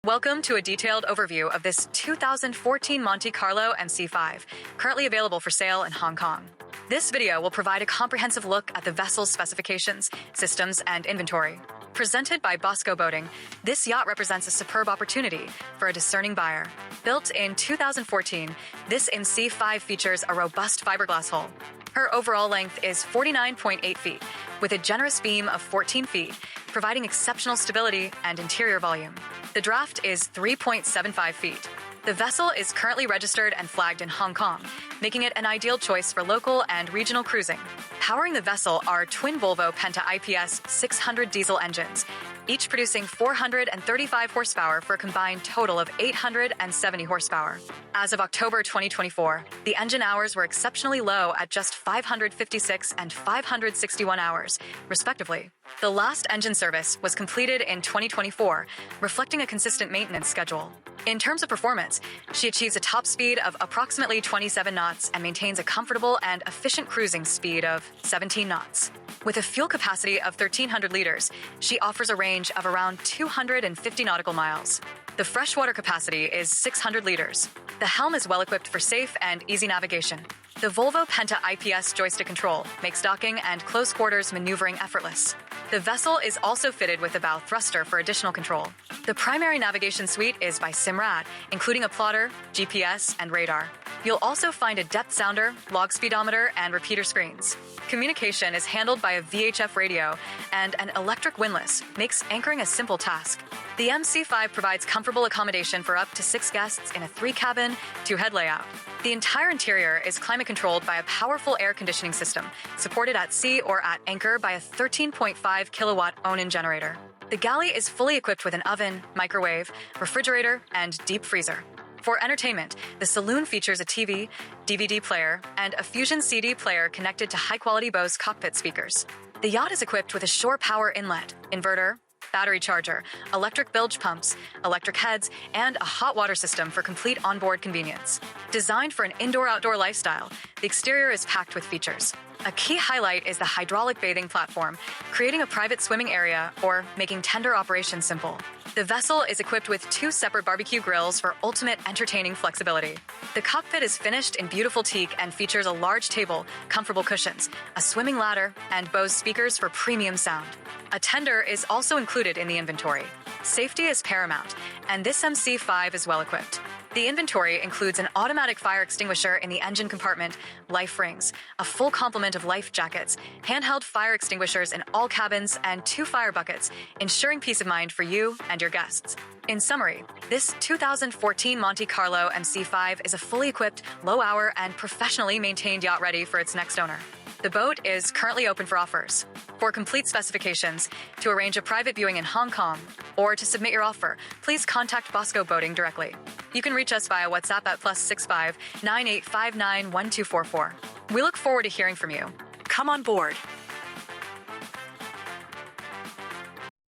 Welcome to a detailed overview of this 2014 Monte Carlo MC5, currently available for sale in Hong Kong. This video will provide a comprehensive look at the vessel's specifications, systems, and inventory. Presented by BASCO Boating, this yacht represents a superb opportunity for a discerning buyer. Built in 2014, this MC5 features a robust fiberglass hull. Her overall length is 49.8 feet, with a generous beam of 14 feet, providing exceptional stability and interior volume. The draft is 3.75 feet. The vessel is currently registered and flagged in Hong Kong, making it an ideal choice for local and regional cruising. Powering the vessel are twin Volvo IPS600 diesel engines, each producing 435 horsepower for a combined total of 870 horsepower. As of October 2024, the engine hours were exceptionally low at just 556 and 561 hours, respectively. The last engine service was completed in 2024, reflecting a consistent maintenance schedule. In terms of performance, she achieves a top speed of approximately 27 knots and maintains a comfortable and efficient cruising speed of 17 knots. With a fuel capacity of 1,300 liters, she offers a range of around 250 nautical miles. The freshwater capacity is 600 liters. The helm is well equipped for safe and easy navigation. The Volvo IPS joystick control makes docking and close quarters maneuvering effortless. The vessel is also fitted with a bow thruster for additional control. The primary navigation suite is by Simrad, including a plotter, GPS, and radar. You'll also find a depth sounder, log speedometer, and repeater screens. Communication is handled by a VHF radio, and an electric windlass makes anchoring a simple task. The MC5 provides comfortable accommodation for up to 6 guests in a 3-cabin, 2-head layout. The entire interior is climate-controlled by a powerful air conditioning system, supported at sea or at anchor by a 13.5 kilowatt Onan generator. The galley is fully equipped with an oven, microwave, refrigerator, and deep freezer. For entertainment, the saloon features a TV, DVD player, and a Fusion CD player connected to high-quality Bose cockpit speakers. The yacht is equipped with a shore power inlet, inverter, battery charger, electric bilge pumps, electric heads, and a hot water system for complete onboard convenience. Designed for an indoor-outdoor lifestyle, the exterior is packed with features. A key highlight is the hydraulic bathing platform, creating a private swimming area or making tender operations simple. The vessel is equipped with 2 separate barbecue grills for ultimate entertaining flexibility. The cockpit is finished in beautiful teak and features a large table, comfortable cushions, a swimming ladder, and Bose speakers for premium sound. A tender is also included in the inventory. Safety is paramount, and this MC5 is well equipped. The inventory includes an automatic fire extinguisher in the engine compartment, life rings, a full complement of life jackets, handheld fire extinguishers in all cabins, and 2 fire buckets, ensuring peace of mind for you and your guests. In summary, this 2014 Monte Carlo MC5 is a fully equipped, low-hour, and professionally maintained yacht ready for its next owner. The boat is currently open for offers. For complete specifications, to arrange a private viewing in Hong Kong, or to submit your offer, please contact BASCO Boating directly. You can reach us via WhatsApp at +65 9859 1244. We look forward to hearing from you. Come on board.